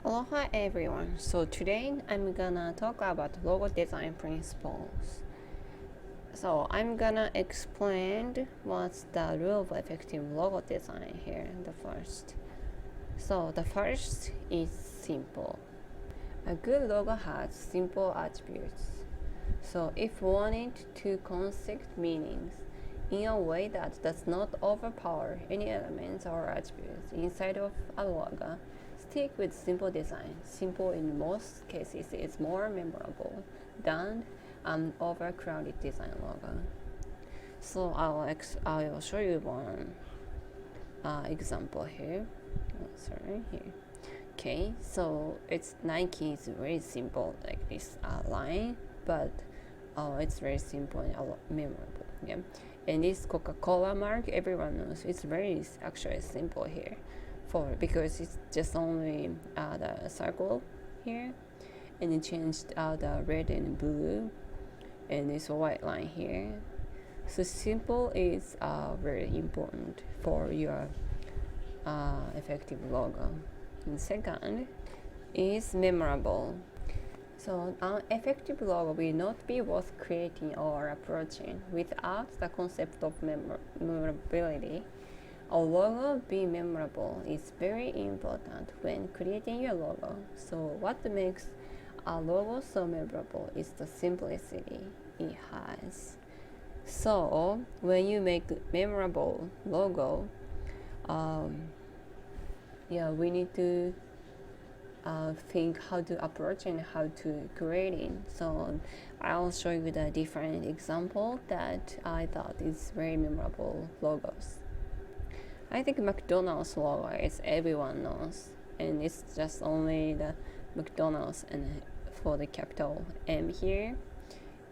Aloha everyone. So today I'm gonna talk about logo design principles. So I'm gonna explain what's the rule of effective logo design here. The first. So the first is simple. A good logo has simple attributes. So if wanting to construct meanings in a way that does not overpower any elements or attributes inside of a logo, stick with simple design. Simple in most cases is more memorable than an overcrowded design logo. So I'll show you one example here. Here. Okay, so it's Nike is very simple like this line, but it's very simple and memorable. Yeah, and this Coca-Cola mark everyone knows it's very actually simple here, because it's just only the circle here, and it changed the red and blue, and this white line here. So simple is very important for your effective logo. And second is memorable. So an effective logo will not be worth creating or approaching without the concept of memorability. A logo being memorable is very important when creating your logo. So what makes a logo so memorable is the simplicity it has. So when you make memorable logo, we need to think how to approach and how to create it. So I'll show you the different example that I thought is very memorable logos. I think McDonald's logo is everyone knows, and it's just only the McDonald's and for the capital M here,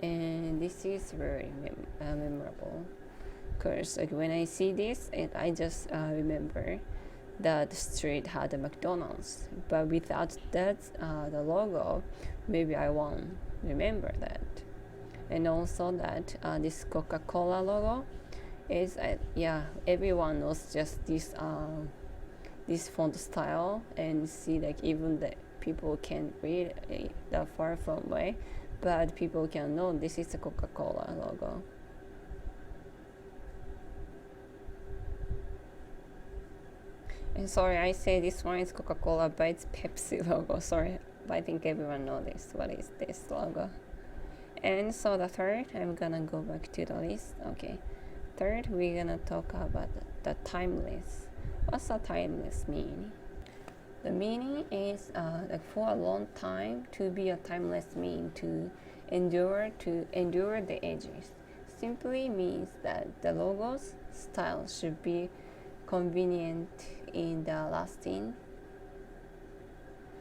and this is very memorable because like when I see this, I just remember that the street had a McDonald's, but without that the logo, maybe I won't remember that. And also that this Coca-Cola logo is everyone knows just this font style, and see like even the people can read it that far from away, but people can know this is a Coca-Cola logo. And sorry, I say this one is Coca-Cola, but it's Pepsi logo. Sorry, but I think everyone knows this. What is this logo? And so the third, I'm gonna go back to the list. Okay, third, we're gonna talk about the timeless. What's a timeless mean? The meaning is like for a long time. To be a timeless mean to endure the ages. Simply means that the logo's style should be convenient in the lasting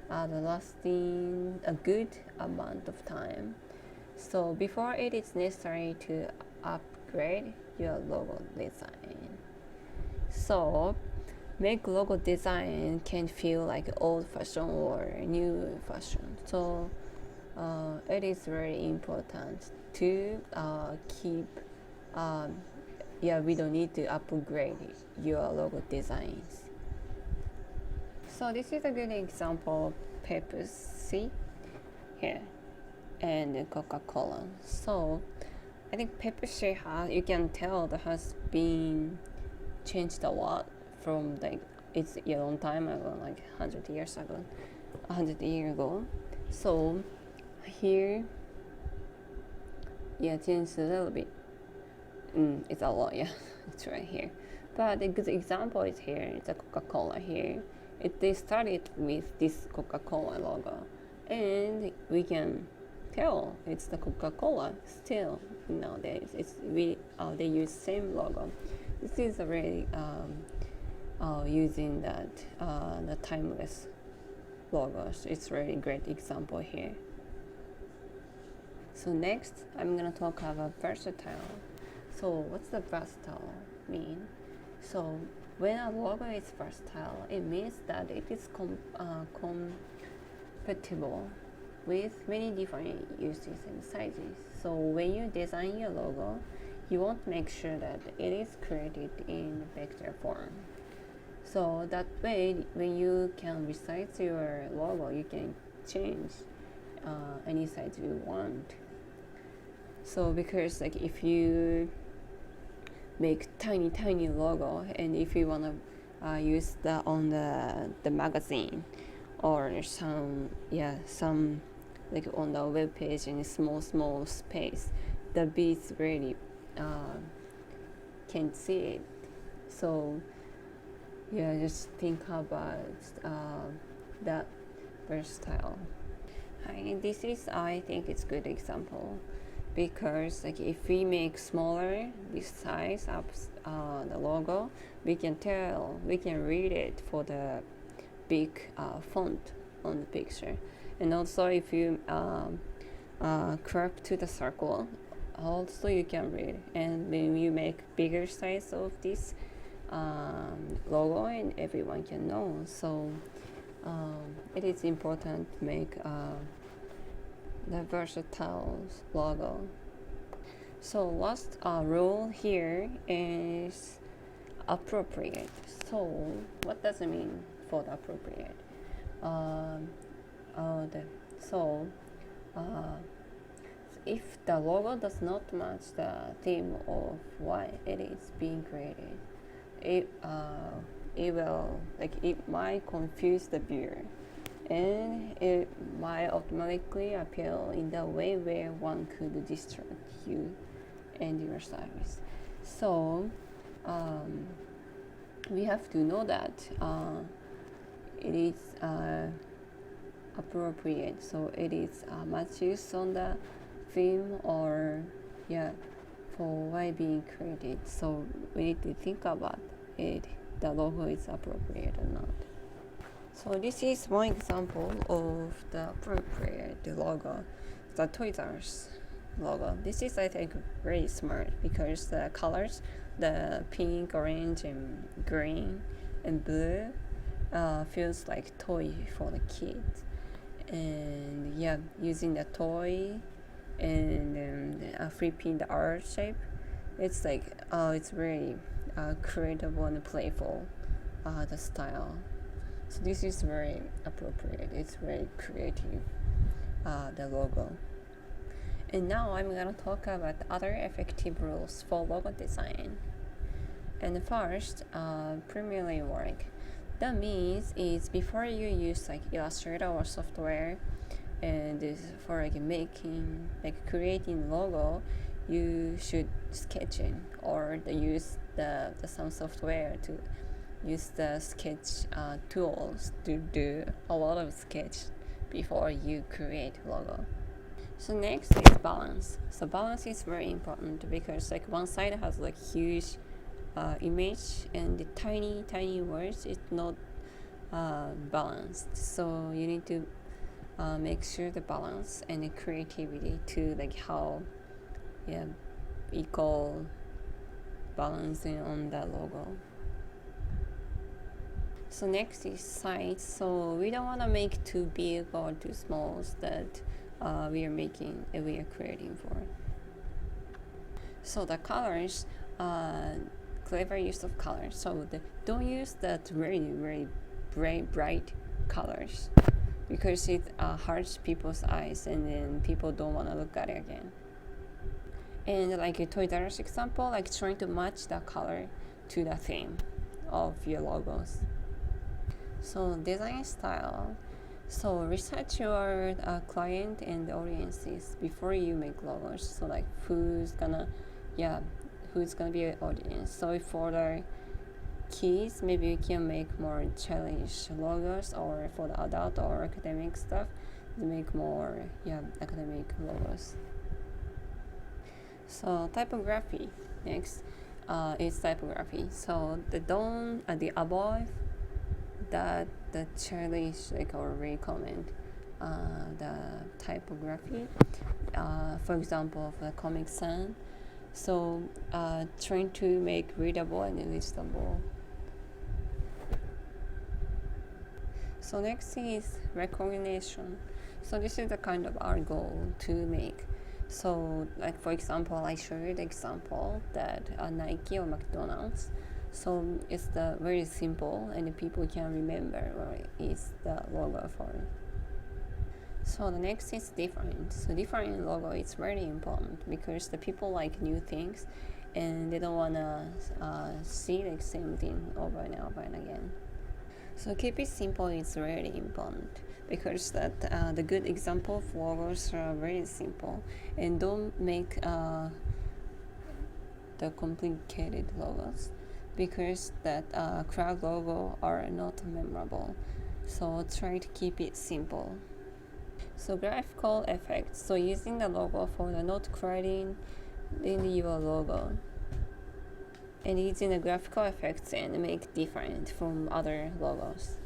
a good amount of time. So before it is necessary to upgrade your logo design. So make logo design can feel like old fashioned or new fashion. So it is very important to keep we don't need to upgrade your logo designs. So this is a good example of Pepsi here and Coca-Cola. So I think Pepsi you can tell that has been changed a lot from like it's a long time ago, like 100 years ago. So here, changed a little bit. It's a lot, it's right here. But a good example is here. It's a Coca-Cola here. They started with this Coca-Cola logo, and we can tell it's the Coca-Cola still nowadays. They use same logo. This is a really using that the timeless logos. It's really great example here. So next, I'm gonna talk about versatile. So what's the versatile mean? So when a logo is versatile, it means that it is compatible with many different uses and sizes. So when you design your logo, you want to make sure that it is created in vector form. So that way, when you can resize your logo, you can change any size you want. So because like if you make tiny logo, and if you wanna use that on the magazine or some like on the web page in a small space, the beats really can't see it. So yeah, just think about that versatile. This is, I think it's good example, because like if we make smaller this size of the logo, we can read it for the big font on the picture. And also if you crop to the circle, also you can read. And when you make bigger size of this logo, and everyone can know. So it is important to make the versatile logo. So last rule here is appropriate. So what does it mean for the appropriate? If the logo does not match the theme of why it is being created, it might confuse the viewer, and it might automatically appear in the way where one could distract you and your service. So we have to know that it is appropriate, so it is matches on the theme or for why being created. So we need to think about it, the logo is appropriate or not. So this is one example of the appropriate logo, the Toys R Us logo. This is, I think, very smart because the colors, the pink, orange, and green and blue feels like toy for the kids. And using the toy and flipping the art shape, it's like it's very creative and playful, the style. So this is very appropriate. It's very creative, the logo. And now I'm gonna talk about other effective rules for logo design. And first, primarily work. That means is before you use like Illustrator or software, and for creating logo, you should sketch it or use the some software to use the sketch tools to do a lot of sketch before you create logo. So next is balance. So balance is very important because like one side has like huge image and the tiny words is not balanced. So you need to make sure the balance and the creativity to like how equal balancing on the logo. So next is size. So we don't want to make too big or too small that we are creating for. So the colors, clever use of colors. So don't use that very bright colors because it hurts people's eyes and then people don't want to look at it again. And like a Toys R Us example, like trying to match the color to the theme of your logos. So design style. So research your client and audiences before you make logos. So like who's gonna be an audience. So for the kids, maybe you can make more challenge logos, or for the adult or academic stuff, you make more academic logos. So typography. Next is typography. So the above that the challenge or recommend the typography. For example, of the Comic Sans. So trying to make readable and legible. So next thing is recognition. So this is the kind of our goal to make. So like for example, I showed the example that Nike or McDonald's. So it's the very simple and people can remember what is the logo for. So the next is different. So different logo is very important because the people like new things and they don't wanna see the same thing over and over and again. So keep it simple is really important because that the good example of logos are very simple and don't make the complicated logos because that crowd logo are not memorable. So try to keep it simple. So graphical effects. So using the logo for the not crowding in your logo. And using the graphical effects and make different from other logos.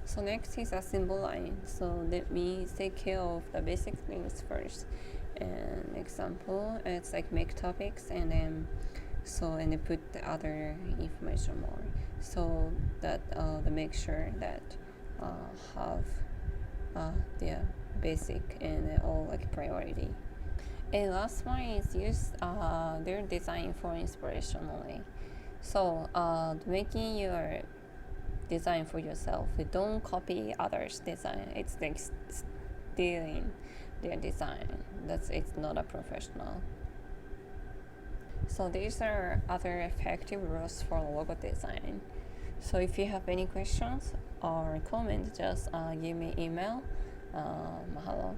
So next is a symbol line. So let me take care of the basic things first. An example, it's like make topics and then put the other information more. So that to make sure that have the basic and all like priority. And last one is use their design for inspiration only. So making your design for yourself. Don't copy others' design. It's like stealing their design. It's not a professional. So these are other effective rules for logo design. So if you have any questions or comments, just give me email. Mahalo.